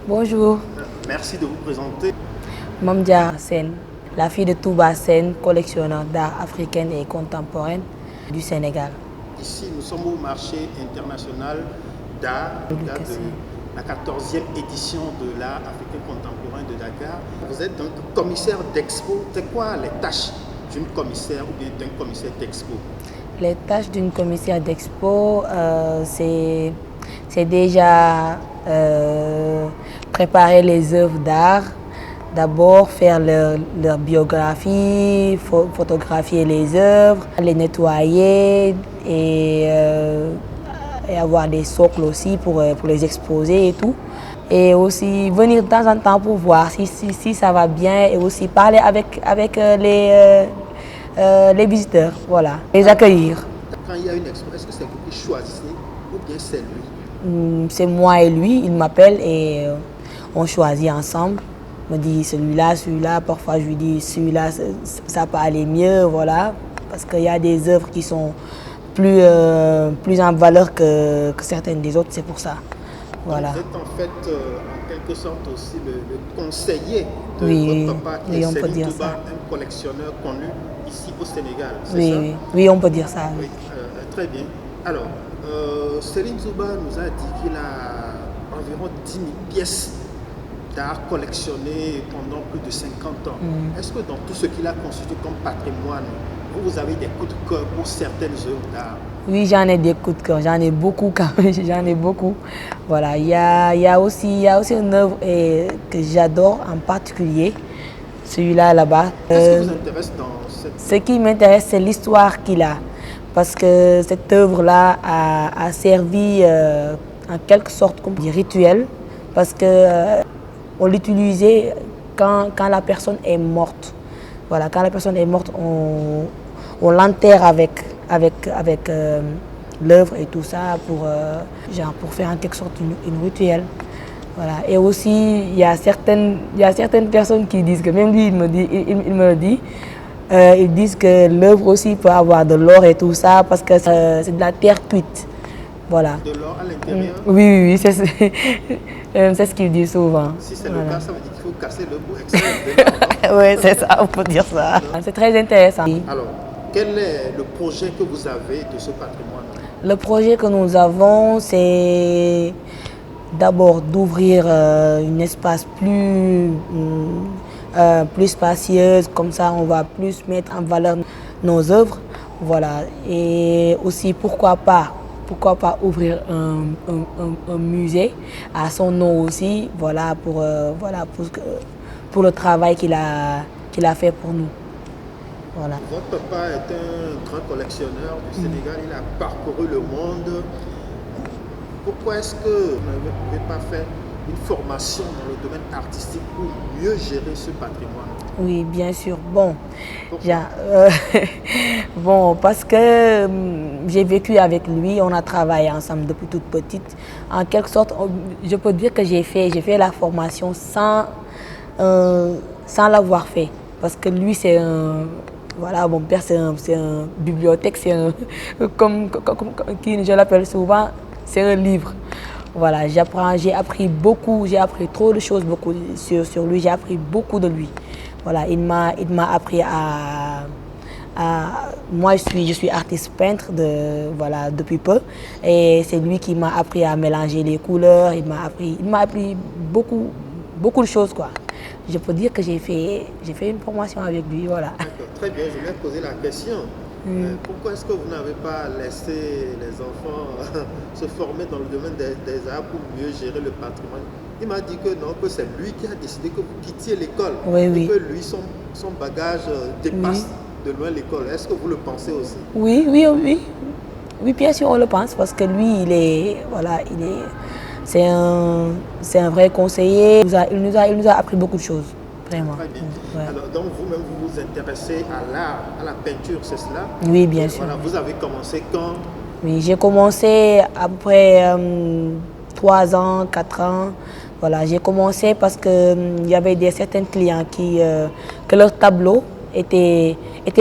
Bonjour, Merci de vous présenter. Mamdia Sen, la fille de Touba Sen, collectionneur d'art africaine et contemporaine du Sénégal. Ici, nous sommes au marché international d'art de la 14e édition de l'art africain contemporain de Dakar. Vous êtes donc commissaire d'expo. C'est quoi les tâches d'une commissaire ou bien d'un commissaire d'expo? Les tâches d'une commissaire d'expo, c'est déjà préparer les œuvres d'art, d'abord faire leur biographie, photographier les œuvres, les nettoyer et avoir des socles aussi pour les exposer et tout. Et aussi venir de temps en temps pour voir si ça va bien et aussi parler avec les visiteurs, voilà, les accueillir. Quand il y a une expo, est-ce que c'est vous qui choisissez ou bien c'est lui? C'est moi et lui, il m'appelle et on choisit ensemble. Il me dit celui-là, parfois je lui dis celui-là, ça peut aller mieux, voilà, parce qu'il y a des œuvres qui sont plus en valeur que certaines des autres, c'est pour ça. Voilà. Vous êtes en fait en quelque sorte aussi le conseiller de Oui, votre papa qui oui, est on peut Selim dire Touba, ça. un collectionneur connu ici au Sénégal, c'est Oui, ça? oui, oui, on peut dire ça. Oui, très bien. Alors, Selim Touba nous a dit qu'il a environ 10 000 pièces d'art collectionnées pendant plus de 50 ans. Est-ce que dans tout ce qu'il a constitué comme patrimoine, vous avez des coups de cœur pour certaines œuvres d'art? Oui, j'en ai des coups de cœur, j'en ai beaucoup quand même, j'en ai beaucoup. Voilà, il y a aussi une œuvre que j'adore en particulier, celui-là là-bas. Qu'est-ce qui vous intéresse dans cette... Ce qui m'intéresse, c'est l'histoire qu'il a, parce que cette œuvre-là a servi en quelque sorte comme rituel, parce que on l'utilisait quand la personne est morte. Voilà, quand la personne est morte, on l'enterre avec l'œuvre et tout ça pour faire en quelque sorte une rituel. Voilà. Et aussi, il y a certaines personnes qui disent que, même lui, il me le dit, ils disent que l'œuvre aussi peut avoir de l'or et tout ça parce que c'est de la terre cuite. Voilà. De l'or à l'intérieur? Oui, c'est ce qu'il dit souvent. Si c'est le cas, ça veut dire qu'il faut casser le bout externe. Oui, c'est ça, on peut dire ça. C'est très intéressant. Alors, quel est le projet que vous avez de ce patrimoine? Le projet que nous avons, c'est d'abord d'ouvrir un espace plus spacieuse, comme ça on va plus mettre en valeur nos œuvres. Voilà. Et aussi, pourquoi pas ouvrir un musée à son nom aussi, voilà, pour le travail qu'il a fait pour nous. Voilà. Votre papa est un grand collectionneur du Sénégal, il a parcouru le monde. Pourquoi est-ce que vous n'avez pas fait une formation dans le domaine artistique pour mieux gérer ce patrimoine? Oui, bien sûr. Bon, bon, parce que j'ai vécu avec lui, on a travaillé ensemble depuis toute petite. En quelque sorte, je peux dire que j'ai fait la formation sans l'avoir fait. Parce que lui, c'est un... Voilà, mon père, c'est un bibliothèque, comme je l'appelle souvent, c'est un livre. Voilà, j'ai appris beaucoup, j'ai appris trop de choses sur lui, j'ai appris beaucoup de lui. Voilà, il m'a appris moi je suis artiste peintre depuis peu et c'est lui qui m'a appris à mélanger les couleurs, il m'a appris beaucoup de choses quoi. Je peux dire que j'ai fait une formation avec lui, voilà. Très bien, je vais poser la question. Pourquoi est-ce que vous n'avez pas laissé les enfants se former dans le domaine des arts pour mieux gérer le patrimoine? Il m'a dit que non, que c'est lui qui a décidé que vous quittiez l'école. Oui, et oui. que lui, son bagage dépasse de loin l'école. Est-ce que vous le pensez aussi? Oui, bien sûr, on le pense parce que lui, c'est un vrai conseiller. Il nous a appris beaucoup de choses, vraiment. Très bien. Ouais. Alors, donc vous-même, vous vous intéressez à l'art, à la peinture, c'est cela? Oui, bien sûr. Voilà, vous avez commencé quand? Oui, j'ai commencé après 3 ans, 4 ans. Voilà, j'ai commencé parce qu'il y avait certains clients que leur tableau était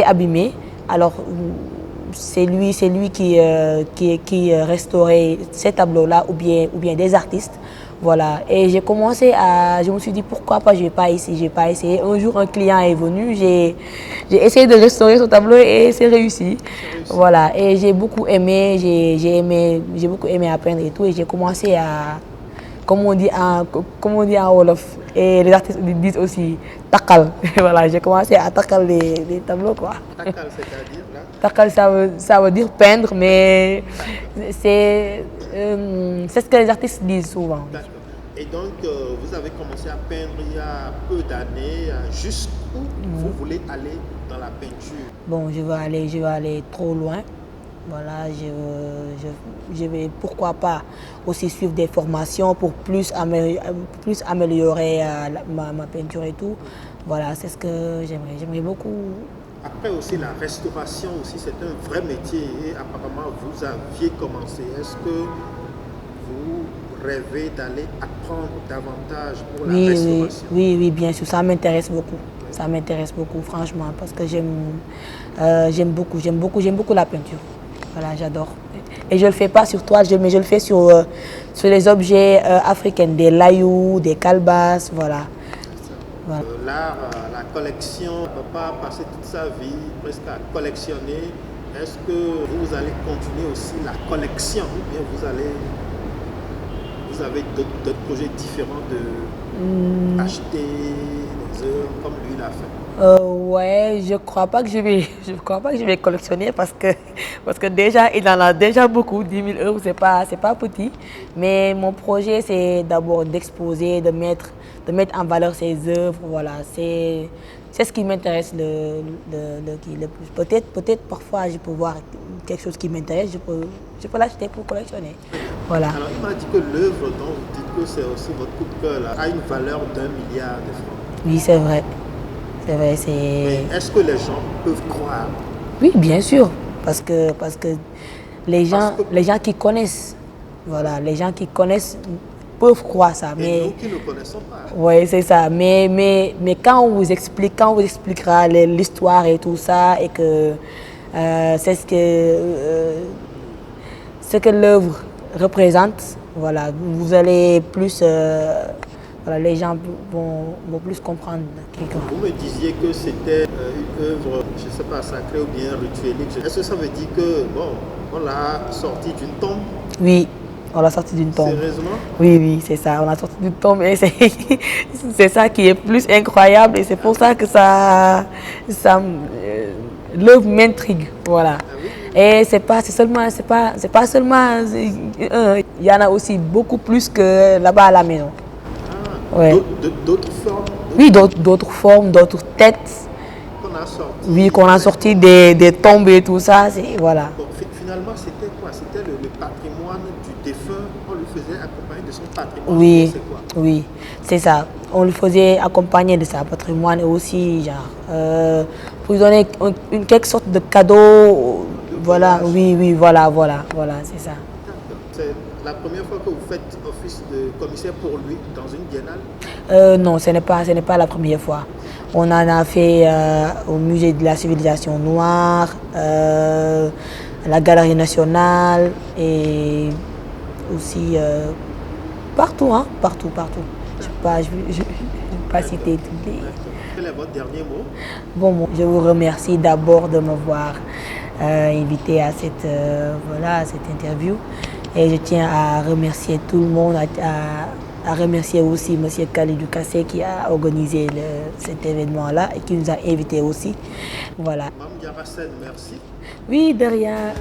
abîmé. Alors, c'est lui qui restaurait ces tableaux-là ou bien des artistes. Voilà, et je me suis dit pourquoi pas, je vais pas essayer. Un jour, un client est venu, j'ai essayé de restaurer son tableau et c'est réussi. Voilà, et j'ai beaucoup aimé, j'ai beaucoup aimé apprendre et tout, et j'ai commencé à, comme on dit en Wolof, et les artistes disent aussi takal. Voilà, j'ai commencé à takal les tableaux, quoi. Takal, c'est-à-dire là? Takal, ça veut dire peindre, mais c'est ce que les artistes disent souvent. D'accord. Et donc, vous avez commencé à peindre il y a peu d'années. Jusqu'où vous voulez aller dans la peinture? Bon, je vais aller trop loin. Voilà, je vais, pourquoi pas, aussi suivre des formations pour plus améliorer ma peinture et tout. Voilà, c'est ce que j'aimerais. J'aimerais beaucoup. Après aussi, la restauration aussi, c'est un vrai métier et apparemment, vous aviez commencé. Est-ce que vous rêvez d'aller apprendre davantage pour la restauration? Oui, bien sûr, ça m'intéresse beaucoup. Ça m'intéresse beaucoup, franchement, parce que j'aime beaucoup la peinture. Voilà, j'adore. Et je ne le fais pas sur toile, mais je le fais sur les objets africains, des layous, des calebasses, voilà. Voilà. L'art, la collection, on ne peut pas passer toute sa vie presque à collectionner. Est-ce que vous allez continuer aussi la collection ou bien vous avez d'autres projets différents de acheter des œuvres comme lui l'a fait? Ouais, je crois pas que je vais collectionner parce que déjà il en a déjà beaucoup. 10 000 euros, c'est pas petit. Mais mon projet, c'est d'abord d'exposer, de mettre en valeur ses œuvres. Voilà, c'est ce qui m'intéresse le plus. Peut-être parfois je peux voir quelque chose qui m'intéresse, je peux l'acheter pour collectionner. Voilà. Alors il m'a dit que l'œuvre dont vous dites que c'est aussi votre coup de cœur là, a une valeur d'1 milliard de francs. Oui, c'est vrai. C'est vrai, Mais est-ce que les gens peuvent croire? Oui, bien sûr, parce que les gens qui connaissent, voilà, les gens qui connaissent peuvent croire ça. Et nous qui ne connaissons pas. Oui, c'est ça. Mais quand on vous expliquera l'histoire et tout ça, et que c'est ce que l'œuvre représente, voilà, vous allez plus. Voilà, les gens vont plus comprendre. Vous me disiez que c'était une œuvre, je ne sais pas, sacrée ou bien rituelique. Est-ce que ça veut dire que, bon, on l'a sorti d'une tombe? Oui, on l'a sorti d'une tombe. Sérieusement? Oui, c'est ça, on l'a sorti d'une tombe et c'est ça qui est plus incroyable et c'est pour ça que l'œuvre m'intrigue, voilà. Ah oui? Et c'est pas seulement, il y en a aussi beaucoup plus que là-bas à la maison. Ouais. D'autres formes? Oui, d'autres formes, d'autres têtes. Qu'on a sorti. Oui, qu'on a sorti des tombes et tout ça, voilà. Donc, finalement, c'était quoi? C'était le patrimoine du défunt, on le faisait accompagner de son patrimoine? Oui, oui, c'est ça. On le faisait accompagner de son patrimoine et aussi, genre, pour lui donner quelque sorte de cadeau, voilà, oui, voilà, c'est ça. C'est la première fois que vous faites office de commissaire pour lui dans une biennale? Non, ce n'est pas la première fois. On en a fait au musée de la civilisation noire, à la Galerie nationale et aussi partout, hein, partout. Je ne vais pas citer tous les... Quel est votre dernier mot? Bon, je vous remercie d'abord de m'avoir invité à cette interview. Et je tiens à remercier tout le monde, à remercier aussi M. Khalidou Kassé qui a organisé cet événement-là et qui nous a invités aussi. Voilà. Mme Diarra Sène, merci. Oui, de rien.